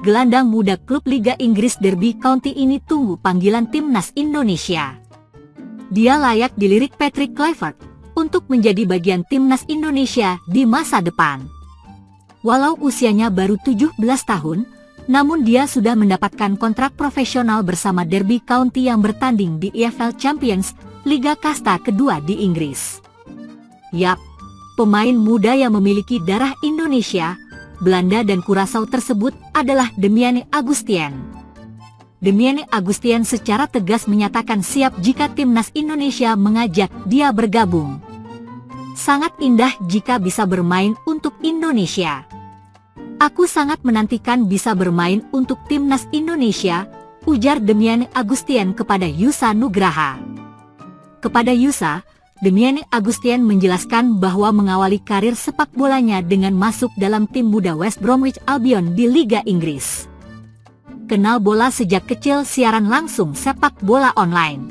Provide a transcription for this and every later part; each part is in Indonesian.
gelandang muda klub Liga Inggris Derby County ini tunggu panggilan timnas Indonesia. Dia layak dilirik Patrick Kluivert untuk menjadi bagian timnas Indonesia di masa depan. Walau usianya baru 17 tahun, namun dia sudah mendapatkan kontrak profesional bersama Derby County yang bertanding di EFL Champions, Liga Kasta kedua di Inggris. Yap, pemain muda yang memiliki darah Indonesia, Belanda dan Curaçao tersebut adalah Damiani Augustien. Damiani Augustien secara tegas menyatakan siap jika timnas Indonesia mengajak dia bergabung. Sangat indah jika bisa bermain untuk Indonesia. Aku sangat menantikan bisa bermain untuk timnas Indonesia, ujar Damiani Augustien kepada Yusa Nugraha. Kepada Yusa, Damiani Augustien menjelaskan bahwa mengawali karir sepak bolanya dengan masuk dalam tim muda West Bromwich Albion di Liga Inggris. Kenal bola sejak kecil, siaran langsung sepak bola online.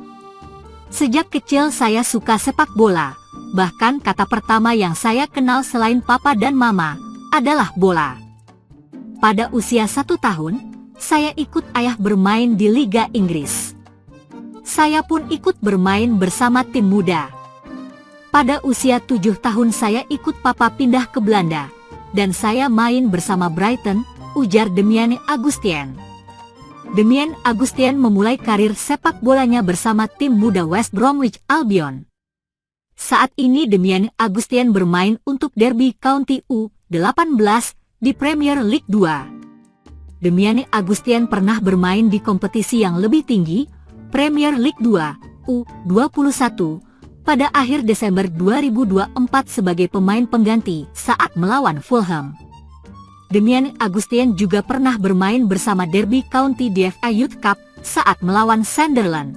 Sejak kecil saya suka sepak bola, bahkan kata pertama yang saya kenal selain papa dan mama adalah bola. Pada usia 1 tahun, saya ikut ayah bermain di Liga Inggris. Saya pun ikut bermain bersama tim muda. Pada usia 7 tahun saya ikut papa pindah ke Belanda, dan saya main bersama Brighton, ujar Damiani Augustien. Damiani Augustien memulai karir sepak bolanya bersama tim muda West Bromwich Albion. Saat ini Damiani Augustien bermain untuk Derby County U18 di Premier League 2. Damiani Augustien pernah bermain di kompetisi yang lebih tinggi, Premier League 2 U21, pada akhir Desember 2024 sebagai pemain pengganti saat melawan Fulham. Damiani Augustien juga pernah bermain bersama Derby County di FA Youth Cup saat melawan Sunderland.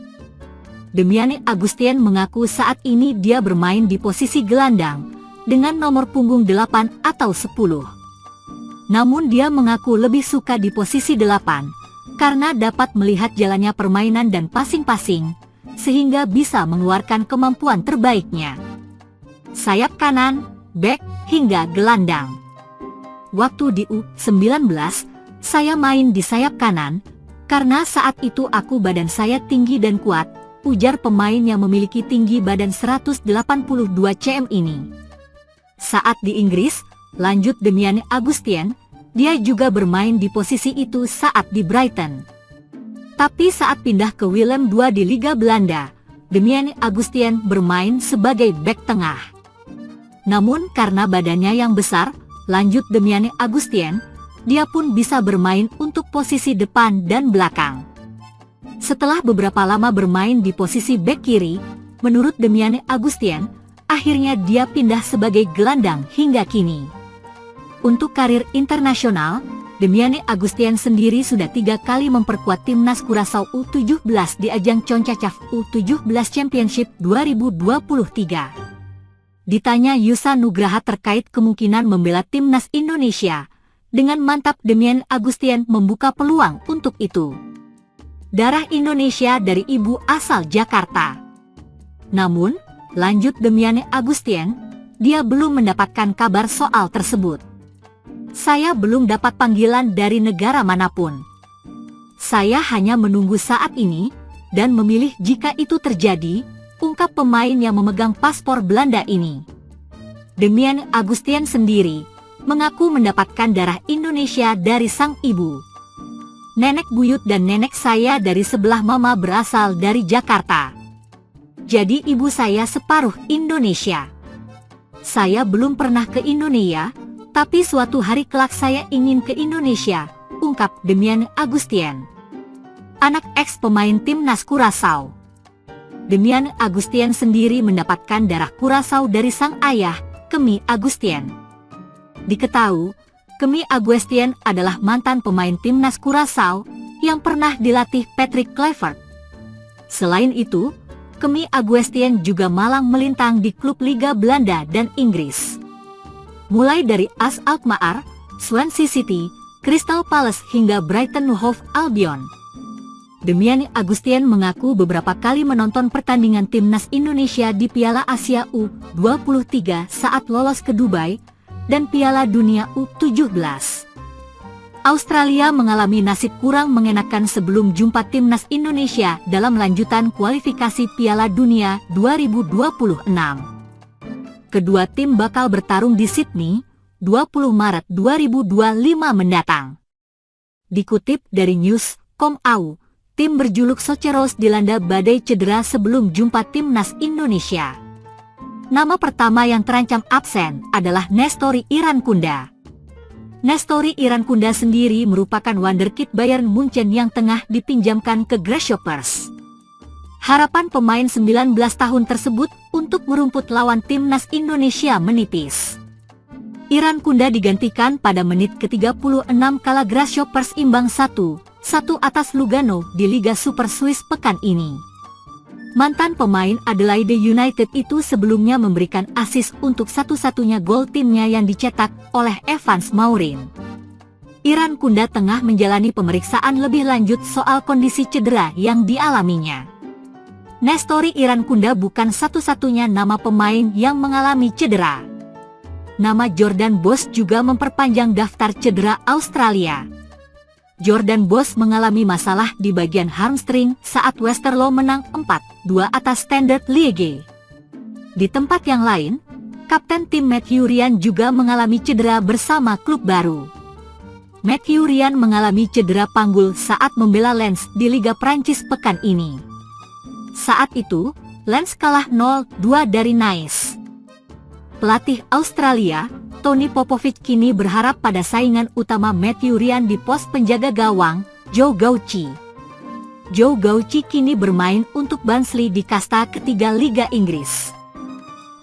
Damiani Augustien mengaku saat ini dia bermain di posisi gelandang dengan nomor punggung 8 atau 10. Namun dia mengaku lebih suka di posisi 8 karena dapat melihat jalannya permainan dan passing-passing, sehingga bisa mengeluarkan kemampuan terbaiknya. Sayap kanan, bek, hingga gelandang. Waktu di U19, saya main di sayap kanan, karena saat itu aku badan saya tinggi dan kuat, ujar pemain yang memiliki tinggi badan 182 cm ini. Saat di Inggris, lanjut Damiani Augustien, dia juga bermain di posisi itu saat di Brighton. Tapi saat pindah ke Willem II di Liga Belanda, Damiani Augustien bermain sebagai bek tengah. Namun karena badannya yang besar, lanjut Damiani Augustien, dia pun bisa bermain untuk posisi depan dan belakang. Setelah beberapa lama bermain di posisi bek kiri, menurut Damiani Augustien, akhirnya dia pindah sebagai gelandang hingga kini. Untuk karir internasional, Damiani Augustien sendiri sudah 3 kali memperkuat timnas Curaçao U17 di ajang CONCACAF U17 Championship 2023. Ditanya Yusa Nugraha terkait kemungkinan membela timnas Indonesia, dengan mantap Damiani Augustien membuka peluang untuk itu. Darah Indonesia dari ibu asal Jakarta. Namun, lanjut Damiani Augustien, dia belum mendapatkan kabar soal tersebut. Saya belum dapat panggilan dari negara manapun. Saya hanya menunggu saat ini, dan memilih jika itu terjadi, ungkap pemain yang memegang paspor Belanda ini. Damiani Augustien sendiri mengaku mendapatkan darah Indonesia dari sang ibu. Nenek buyut dan nenek saya dari sebelah mama berasal dari Jakarta. Jadi ibu saya separuh Indonesia. Saya belum pernah ke Indonesia, tapi suatu hari kelak saya ingin ke Indonesia, ungkap Damiani Augustien. Anak ex-pemain timnas Curaçao. Damiani Augustien sendiri mendapatkan darah Curaçao dari sang ayah, Kemi Augustien. Diketahui, Kemi Augustien adalah mantan pemain timnas Curaçao yang pernah dilatih Patrick Kluivert. Selain itu, Kemi Augustien juga malang melintang di klub Liga Belanda dan Inggris. Mulai dari AS Alkmaar, Swansea City, Crystal Palace hingga Brighton Hove Albion. Damiani Augustien mengaku beberapa kali menonton pertandingan timnas Indonesia di Piala Asia U23 saat lolos ke Dubai dan Piala Dunia U17. Australia mengalami nasib kurang mengenakan sebelum jumpa timnas Indonesia dalam lanjutan kualifikasi Piala Dunia 2026. Kedua tim bakal bertarung di Sydney, 20 Maret 2025 mendatang. Dikutip dari news.com.au, tim berjuluk Soceros dilanda badai cedera sebelum jumpa timnas Indonesia. Nama pertama yang terancam absen adalah Nestori Irankunda. Nestori Irankunda sendiri merupakan wonderkid Bayern Munchen yang tengah dipinjamkan ke Grasshoppers. Harapan pemain 19 tahun tersebut untuk merumput lawan timnas Indonesia menipis. Irankunda digantikan pada menit ke-36 kala Grasshoppers imbang 1-1 atas Lugano di Liga Super Swiss pekan ini. Mantan pemain Adelaide United itu sebelumnya memberikan assist untuk satu-satunya gol timnya yang dicetak oleh Evans Maurin. Irankunda tengah menjalani pemeriksaan lebih lanjut soal kondisi cedera yang dialaminya. Nestori Irankunda bukan satu-satunya nama pemain yang mengalami cedera. Nama Jordan Bos juga memperpanjang daftar cedera Australia. Jordan Bos mengalami masalah di bagian hamstring saat Westerlo menang 4-2 atas Standard Liège. Di tempat yang lain, kapten tim Matthew Ryan juga mengalami cedera bersama klub baru. Matthew Ryan mengalami cedera panggul saat membela Lens di Liga Prancis pekan ini. Saat itu, Lens kalah 0-2 dari Nice. Pelatih Australia, Tony Popovic kini berharap pada saingan utama Matthew Ryan di pos penjaga gawang, Joe Gauci. Joe Gauci kini bermain untuk Barnsley di kasta ketiga Liga Inggris.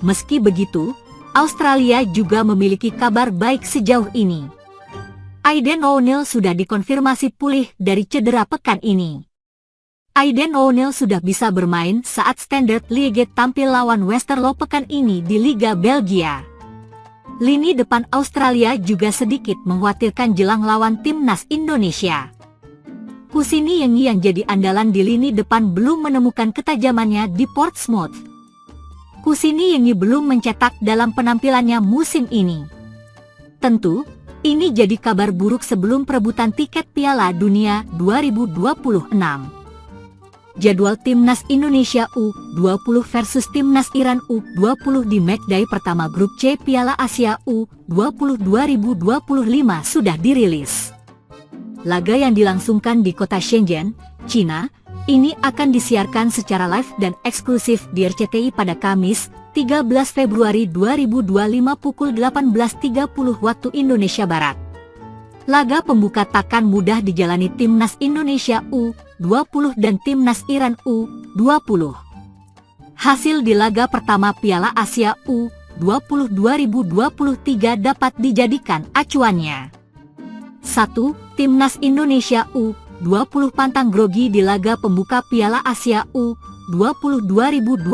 Meski begitu, Australia juga memiliki kabar baik sejauh ini. Aidan O'Neill sudah dikonfirmasi pulih dari cedera pekan ini. Aidan O'Neill sudah bisa bermain saat Standard Liège tampil lawan Westerlo pekan ini di Liga Belgia. Lini depan Australia juga sedikit mengkhawatirkan jelang lawan timnas Indonesia. Kusini Yengi yang jadi andalan di lini depan belum menemukan ketajamannya di Portsmouth. Kusini Yengi belum mencetak dalam penampilannya musim ini. Tentu, ini jadi kabar buruk sebelum perebutan tiket Piala Dunia 2026. Jadwal Timnas Indonesia U20 versus Timnas Iran U20 di matchday pertama grup C Piala Asia U20 2025 sudah dirilis. Laga yang dilangsungkan di kota Shenzhen, China, ini akan disiarkan secara live dan eksklusif di RCTI pada Kamis, 13 Februari 2025 pukul 18.30 waktu Indonesia Barat. Laga pembuka takkan mudah dijalani Timnas Indonesia U20 dan Timnas Iran U20. Hasil di laga pertama Piala Asia U20 2023 dapat dijadikan acuannya. 1. Timnas Indonesia U20 pantang grogi di laga pembuka Piala Asia U20 2025.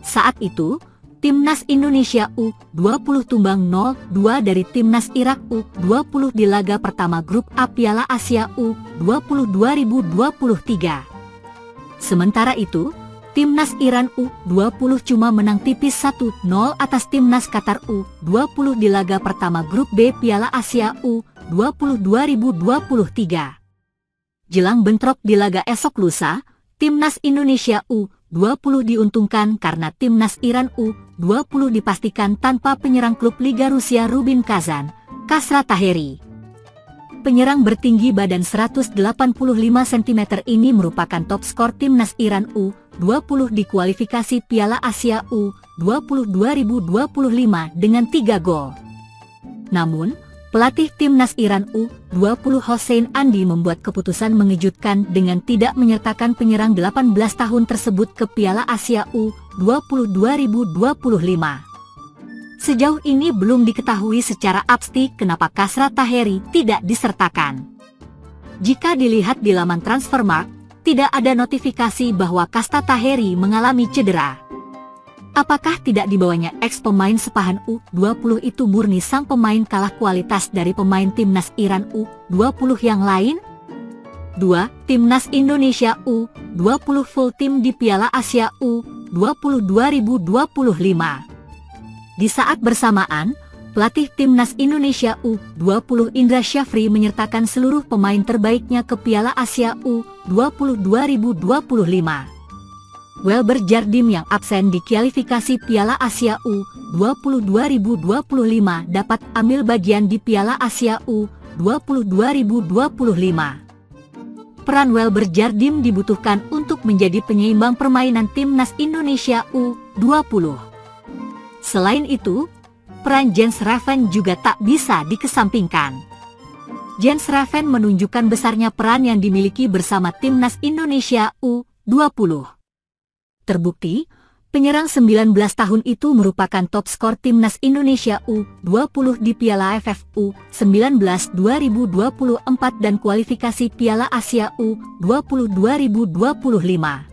Saat itu, Timnas Indonesia U20 tumbang 0-2 dari Timnas Irak U20 di laga pertama grup A Piala Asia U20 2023. Sementara itu, Timnas Iran U20 cuma menang tipis 1-0 atas Timnas Qatar U20 di laga pertama grup B Piala Asia U20 2023. Jelang bentrok di laga esok lusa, Timnas Indonesia U20 diuntungkan karena Timnas Iran U20 dipastikan tanpa penyerang klub Liga Rusia Rubin Kazan, Kasra Taheri. Penyerang bertinggi badan 185 cm ini merupakan top skor Timnas Iran U20 di kualifikasi Piala Asia U20 2025 dengan 3 gol. Namun, pelatih Timnas Iran U20 Hossein Andi membuat keputusan mengejutkan dengan tidak menyertakan penyerang 18 tahun tersebut ke Piala Asia U20 2025. Sejauh ini belum diketahui secara pasti kenapa Kasra Taheri tidak disertakan. Jika dilihat di laman Transfermarkt, tidak ada notifikasi bahwa Kasra Taheri mengalami cedera. Apakah tidak dibawanya ex-pemain sepahan U20 itu murni sang pemain kalah kualitas dari pemain Timnas Iran U20 yang lain? 2. Timnas Indonesia U20 full tim di Piala Asia U20 2025. Di saat bersamaan, Pelatih Timnas Indonesia U20 Indra Syafri menyertakan seluruh pemain terbaiknya ke Piala Asia U20 2025. Welber Jardim yang absen di kualifikasi Piala Asia U20 2025 dapat ambil bagian di Piala Asia U20 2025. Peran Welber Jardim dibutuhkan untuk menjadi penyeimbang permainan Timnas Indonesia U20. Selain itu, peran Jens Raven juga tak bisa dikesampingkan. Jens Raven menunjukkan besarnya peran yang dimiliki bersama Timnas Indonesia U20. Terbukti, penyerang 19 tahun itu merupakan top skor Timnas Indonesia U20 di Piala AFF U19 2024 dan kualifikasi Piala Asia U20 2025.